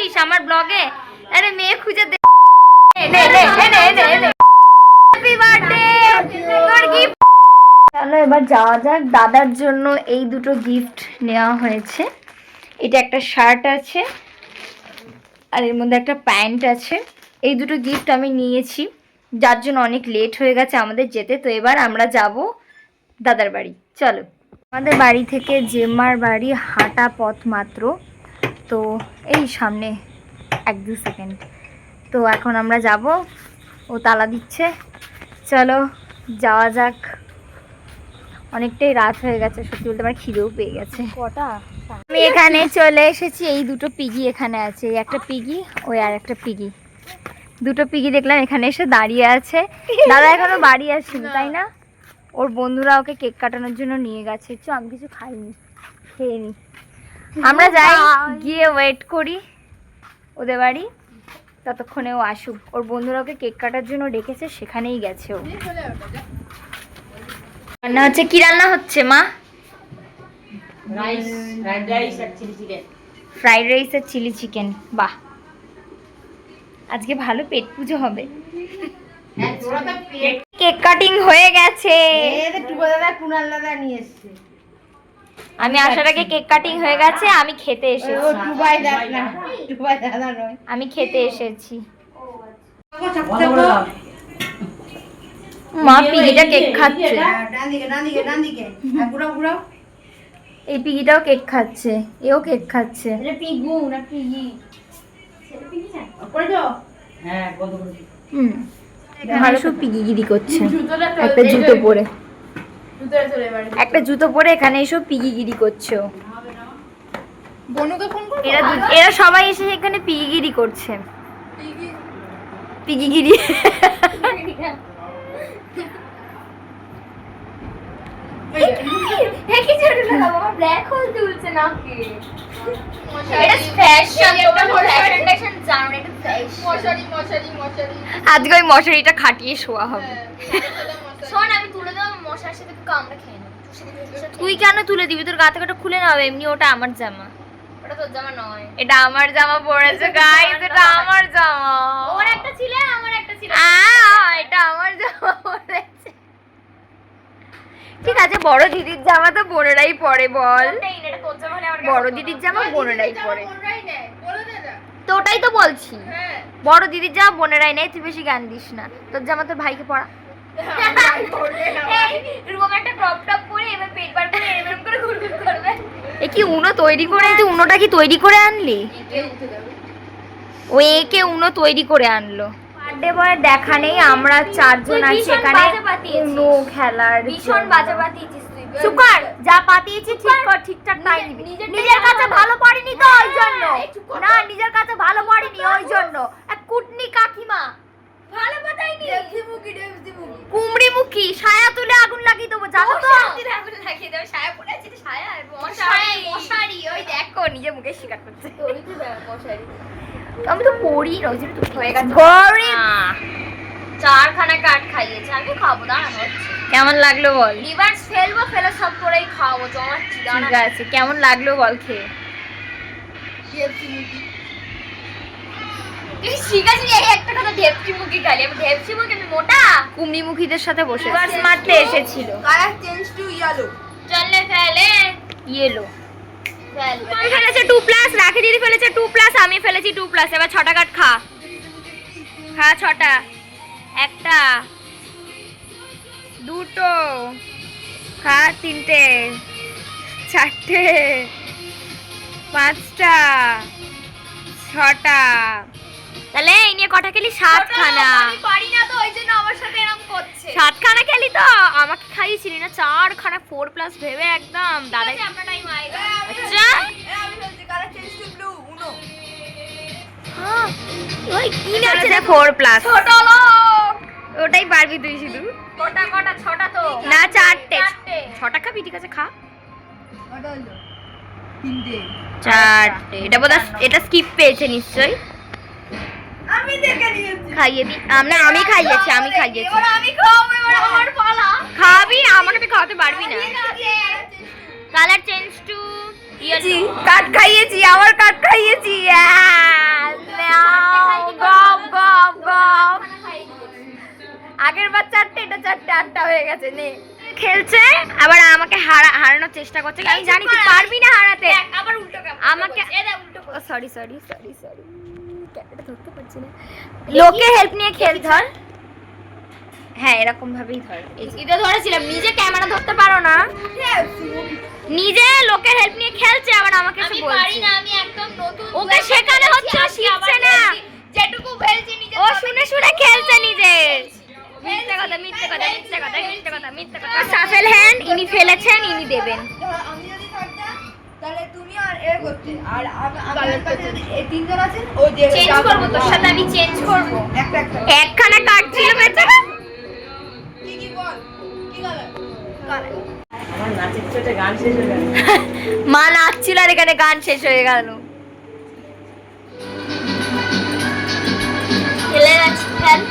আসিস আমার ব্লগে? আরে মেয়ে খুঁজে দে। চলো এবার যাওয়া যাক। দাদার জন্য এই দুটো গিফট নেওয়া হয়েছে। এটা একটা শার্ট আছে আর এর মধ্যে একটা প্যান্ট আছে। এই দুটো গিফট আমি নিয়েছি, যার জন্য অনেক লেট হয়ে গেছে আমাদের যেতে। তো এবার আমরা যাব দাদার বাড়ি। চলো। আমাদের বাড়ি থেকে জেম্মার বাড়ি হাঁটা পথ মাত্র, তো এই সামনে 1-2 সেকেন্ড। তো এখন আমরা যাব, ও তালা দিচ্ছে। চলো যাওয়া যাক। অনেকটাই রাত হয়ে গেছে, সত্যি বলতে আমার খিদেও পেয়ে গেছে। কটা? আমি এখানে চলে এসেছি। এই দুটো পিগি এখানে আছে, এই একটা পিগি, ওই আর একটা পিগি। দুটো পিগি দেখলাম এখানে এসে দাঁড়িয়ে আছে। দাদা এখনো বাড়ি আসেনি তাই না? ওর বন্ধুরা ওকে কেক কাটানোর জন্য নিয়ে গেছে। আমি কিছু খাইনি, খেয়ে নি। আমরা যাই, গিয়ে ওয়েট করি ওদের বাড়ি, ততক্ষণে ও আসুক। ওর বন্ধুরা ওকে কেক কাটার জন্য ডেকেছে, সেখানেই গেছে ও। রান্না হচ্ছে, কি রান্না হচ্ছে মা? ফ্রাইড রাইস আর চিলি চিকেন। বাহ, আজকে ভালো পেট পুজো হবে। কেক কাটিং হয়ে গেছে। আমি আসার আগে কেক কাটিং হয়ে গেছে, আমি খেতে এসেছি। আমি খেতে এসেছি। মা পিগিটা কেক খাচ্ছে। এই পিগিটাও কেক খাচ্ছে, এও কেক খাচ্ছে। ভালো সব পিগিগিরি করছে। একটা জুতো পরে, একটা জুতো পরে এখানে এসব পিগিগিরি করছে। এরা সবাই এসে এখানে পিগিগিরি করছে। পিগিগিরি ব্ল্যাক হোল তুলছে নাকি? আজকে ওই মশারিটা খাটিয়ে শোয়া হবে। শোন, আমি তুলে দেবো, মশার সাথে কামড়ে খেয়ে নেবো। তুই কেন তুলে দিবি? তোর গা থেকে ওটা খুলে নেবে। এমনি ওটা আমার জামা। ওটা তোর জামা নয়, এটা আমার জামা পড়েছে গাইস। এটা আমার জামা। ওর একটা ছিল, আমার একটা ছিল। এটা আমার জামা পড়েছে। ঠিক আছে, বড় দিদির জামা তো বোনেরাই পরে, বল। বড় দিদির জামা বোনেরাই পরে, তো ওটাই তো বলছি। বড় দিদির জামা বোনেরাই নেই, তুই বেশি জ্ঞান দিস না। তোর জামা তোর ভাইকে পরা। এ কি উনো তৈরি করে? তুই উনোটা কি তৈরি করে আনলি? ও একে উনো তৈরি করে আনলো। বার্থডে বয়ের দেখা নেই, আমরা 4 জন আছি এখানে উনো খেলার। ভীষণ বাজে পাতিয়েছিস তুই। সুকার, যা পাতিয়েছি ঠিক কর, ঠিকঠাক নাই দিবি। নিজের কাছে ভালো পড়িনি তো ওই জন্য না, নিজের কাছে ভালো পড়িনি ওই জন্য। এক কুটনি কাকিমা ভালো পাতাইনি। কুমড়ি মুখী ছায়া তুলে আগুন লাগিয়ে দেবো, জানো তো? আগুন লাগিয়ে দেবো, ছায়া পড়েছে। ছায়া মশারি, ওই দেখো নিজে মুখে স্বীকার করছে। মশারি আমি তো পড়ি না, ওই জন্য তো হয়ে গেছে। চারখানা কাট খাইয়েছে, আমি খাবো। দাঁড়ানো হচ্ছে। কেমন লাগলো বল? রিভার্স ফেলবো, ফেলে সব করেই খাওয়াবো। জমাচ্ছি। ঠিক আছে, কেমন লাগলো বল খেয়ে? ঠিক আছে, এই একটা কথা, ঢেপচি মুখি খালি। আমি ঢেপচি মুখি, আমি মোটা। কুমড়ি মুখিদের সাথে বসে রিভার্স মারতে এসেছিল। Colour change to yellow. চলে ফেলে ইয়েলো। ফেলেছে 2+, রাখি দিদি ফেলেছে 2+, আমি ফেলেছি 2+। এবার 6টা কাট খা। খা 6টা। একটা, দুটো, খা 3টে, 4টে, 5টা, 6টা। তাহলে এই নিয়ে কটা খেলি? 7খানা। আমি পারি না তো, ওই জন্য আমার সাথে এরকম করছে। 7খানা খেলি তো, আমাকে খাইয়েছিলি না 4খানা। 4+ ভেবে একদম দাদা। আমরা টাইম আইগা। আচ্ছা, আমি বলছি কালার চেঞ্জ টু ব্লু উনো। হ্যাঁ, ওই কি আছে রে 4+? ছোট লোক, ওটাই পারবি তুই শুধু। কটা? 6টা তো না, 4টে। 6টা খাবি, ঠিক আছে খা। কটা হলো? 3টে, 4টে। এটা বোধহয় এটা স্কিপ পেয়েছে নিশ্চয়ই। আমি দেখে নিয়েছি। খাইয়ে দি। আমি খাইয়েছি, আমি খাইয়েছি। এবার আমি খাবো, এবার আমার পালা। খাবি? আমাকে তুই খাওয়াতে পারবি না। Colour change to yellow. Cut খাইয়েছি, আমার কাট খাইয়েছি। আগের বার 4টে, এটা 4টে, 8টা হয়ে গেছে। নে খেলছে আবার আমাকে হারানোর চেষ্টা করছে। আমি জানি তুই পারবি না হারাতে। আবার উল্টো আমাকে সরি ক্যামেরাটা ধরতে পারছি না। লোকে হেল্প নিয়ে খেল ধর। হ্যাঁ এরকম ভাবেই ধর। এটা ধরেছিলাম, নিজে ক্যামেরা ধরতে পারো না, নিজে লোকের হেল্প নিয়ে খেলছে আবার আমাকে এসে বলছে। আমি পারি না, আমি একদম নতুন। ওকে শেখানো হচ্ছে, শিখছে না। যেটুকু ফেলছি নিজে, ও শুনে শুনে খেলছে নিজে। মিথ্যা কথা। সাফেল হ্যান্ড, ইনি ফেলেছেন, ইনি দেবেন। আমি যদি থাকতাম তাহলে তুমি আর এ করতে, আর আমার কাছে এই তিনজন আছেন, ও যে চেঞ্জ করব, তোর সাথে আমি চেঞ্জ করব। একটা একখানা কার্ড ছিল বেচারা। কি বল, কি গেল? আমার নাচের চোটে গান শেষ হয়ে গেল। মা নাচছিল আর এখানে গান শেষ হয়ে গেল। খেলে যাচ্ছি, খেল।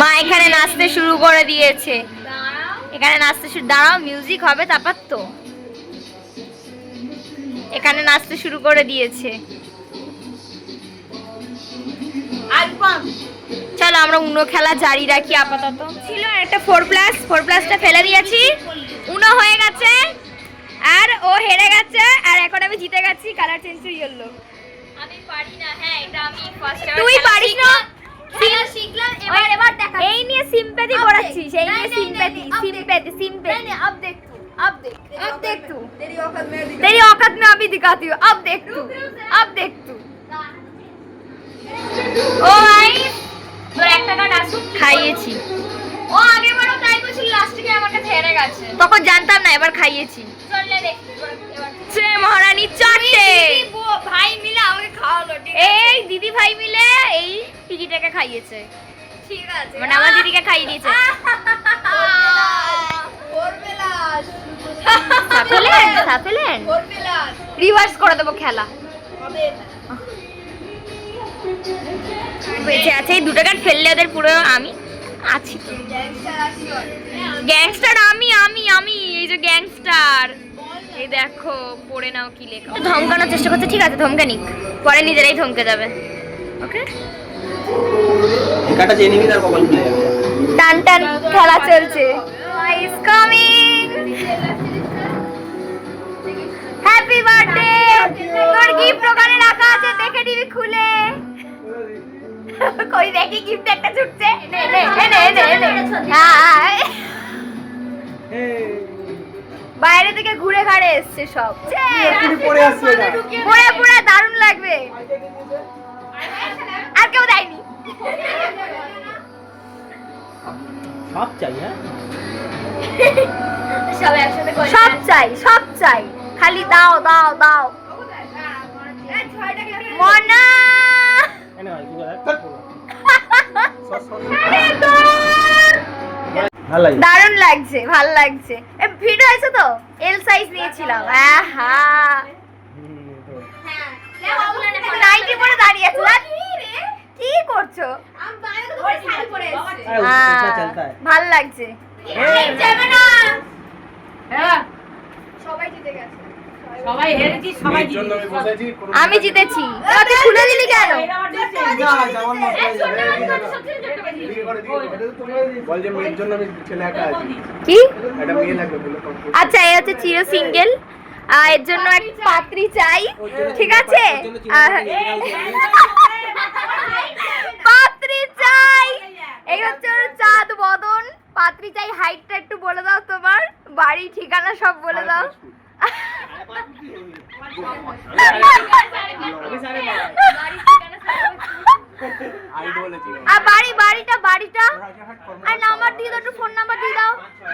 মা এখানে নাচতে শুরু করে দিয়েছে। এখানে নাচতে শুরু, দাঁড়াও মিউজিক হবে তারপর তো। এখানে নাচতে শুরু করে দিয়েছে। চলো আমরা উনো খেলা জারি রাখি আপাতত। ছিল একটা 4+টা ফেলে দিয়েছি, উনো হয়ে গেছে আর ও হেরে গেছে আর এখন আমি জিতে গেছি। কালার চেঞ্জ হয়ে গেল। আমি পারি না। হ্যাঁ এটা আমি ফার্স্ট টাইম। তুই পারিস না, শিখলাম। এবার দেখা, এই নিয়ে সিম্প্যাথি করাচ্ছিস, এই নিয়ে সিম্প্যাথি। अब देख तू तेरी औकात में अभी दिखाती हूँ। अब देख तू ও ভাই তোর একটা কার্ড আসুক, খাইয়েছি। ও আগেরবারও তাই করেছিল, লাস্টে গিয়ে আমার কাছে হেরে গেছে। তখন জানতাম না, এবার খাইয়েছি। চললে দেখ এবার সে মহারানী 4টে ভাই মিলে আমাকে খাওয়ালো। এই দিদি ভাই মিলে এই পিকিটাকে খাইয়েছে। ঠিক আছে, মানে আমার দিদিকে খাইয়ে দিয়েছে। সাফেলেন রিভার্স করে দেবো খেলা। বেঁচে আছে এই 2টা কার্ড ফেললে ওদের পুরো। আমি আছি তো, গ্যাংস্টার। আমি এই যে গ্যাংস্টার। এই দেখো পড়ে নাও কি লেখা। ধমকানোর চেষ্টা করছে, ঠিক আছে ধমকানিক, পরে নিজেরাই ধমকে যাবে। ওকে একাটা জেনে নিবি, তার কপাল খুলে যাবে। টান টান খেলা চলছে। Is coming, happy birthday. তোর গিফট ওখানে রাখা আছে, দেখে নিবি খুলে। কই দেখি গিফট একটা ছুটছে। নে বাইরে থেকে ঘুরে ঘাড়ে এসছে সব। পুরো দারুণ লাগবে। আর কেউ দেয়নি। সব চাই। হ্যাঁ সব চাই, খালি দাও। মনা দারুণ লাগছে, ভাল লাগছে। ফিট হয়েছে তো, এল সাইজ নিয়েছিলাম। নাইটি পরে দাঁড়িয়ে আছে, কি করছো? ভাল লাগছে। আমি জিতেছি। তুই খুলে দিলি কেন? কি আচ্ছা, এই হচ্ছে চির সিঙ্গেল, এর জন্য এক পাত্রী চাই। ঠিক আছে, পাত্রী চাই। এই হচ্ছে ওর চাঁদ বদন। পাত্রী চাই। হাইটটা একটু বলে দাও, তোমার বাড়ি ঠিকানা সব বলে দাও। বাড়িটা আর নাম্বার দিয়ে দাও, একটু ফোন নাম্বার দিয়ে দাও।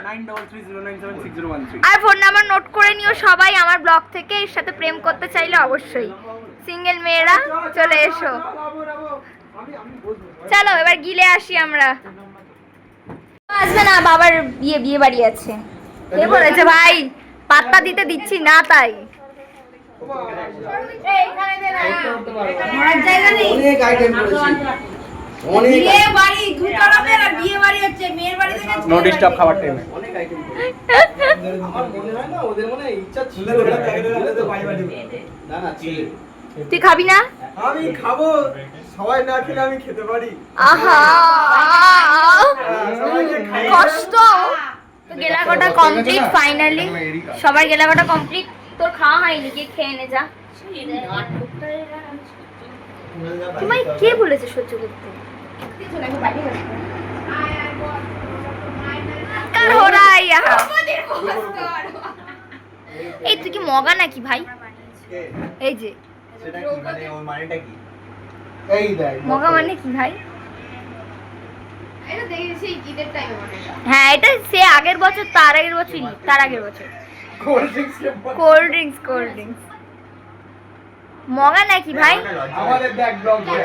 93097601 আর ফোন নাম্বার নোট করে নিও সবাই আমার ব্লগ থেকে। এর সাথে প্রেম করতে চাইলে অবশ্যই সিঙ্গেল মেয়েরা চলে এসো। চলো এবার গিলে আসি আমরা। আসবে না, বাবার বিয়ে বাড়ি আছে। কে বলেছে ভাই? পাত্তা দিতে দিচ্ছি না তাই। তুই খাবি না? আমি খাবো, সবাই না খেলে আমি খেতে পারি। আহা সবাইকে খাই। কষ্ট। তো গেলাগোটা কমপ্লিট ফাইনালি, সবার গেলাগোটা কমপ্লিট। তোর খাওয়া হয়নি, গিয়ে খেয়ে নে যা। তোমায় কে বলেছে সহ্য করতে? কার हो रहा है यहाँ? এই তুই কি মগা নাকি ভাই? এই যে সেটা কি মানে ওর মানেটা কি? এই দেখ মগা মানে কি ভাই? এটা দেখি সেই ঈদের টাইমে মনে হয়। হ্যাঁ এটা সে আগের বছর, তার আগের বছরই, তার আগের বছর। কোল্ড ড্রিঙ্কস কোল্ড ড্রিঙ্কস মগা নাকি ভাই? আমাদের দেখ ব্লগ দেখ,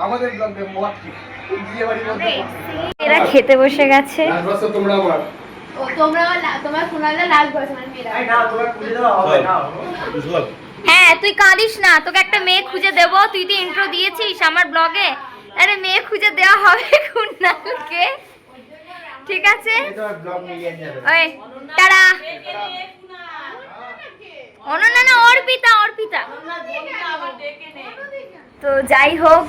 আমাদের ব্লগ দেখ মত কি বিয়ে বাড়ির মধ্যে এরা খেতে বসে গেছে। লাস্ট তোমরা আমার ও তোমরা তোমার কুনালটা লাস্ট বয়স মানে মেয়েরা। এই না তোমরা খুঁজে দাও হবে না। হ্যাঁ তুই কাঁদিস না, তোকে একটা মেয়ে খুঁজে দেব। তুই তো ইন্ট্রো দিয়েছিস আমার ব্লগে। আরে মেয়ে খুঁজে দেওয়া হবে কুনালকে, ঠিক আছে? এই তো ব্লগ মিলিয়ন যাবে। ওই টাটা। অনন্যা না অর্পিতা, অর্পিতা। তো যাই হোক,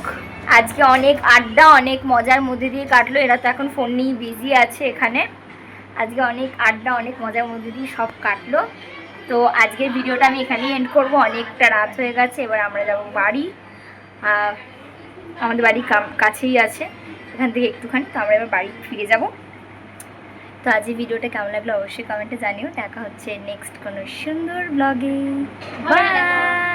আজকে অনেক আড্ডা, অনেক মজার মধ্যে দিয়ে কাটলো। এরা তো এখন ফোন নিয়ে বিজি আছে এখানে। আজকে অনেক আড্ডা, অনেক মজার মধ্যে দিয়ে সব কাটলো। তো আজকের ভিডিওটা আমি এখানেই এন্ড করব। অনেকটা রাত হয়ে গেছে, এবার আমরা যাব বাড়ি। আমাদের বাড়ি কাছেই আছে, এখান থেকে একটুখানি। তো আমরা এবার বাড়ি ফিরে যাব। তো আজকের ভিডিওটা কেমন লাগলো অবশ্যই কমেন্টে জানিও। দেখা হচ্ছে নেক্সট কোনো সুন্দর ব্লগে। বাই।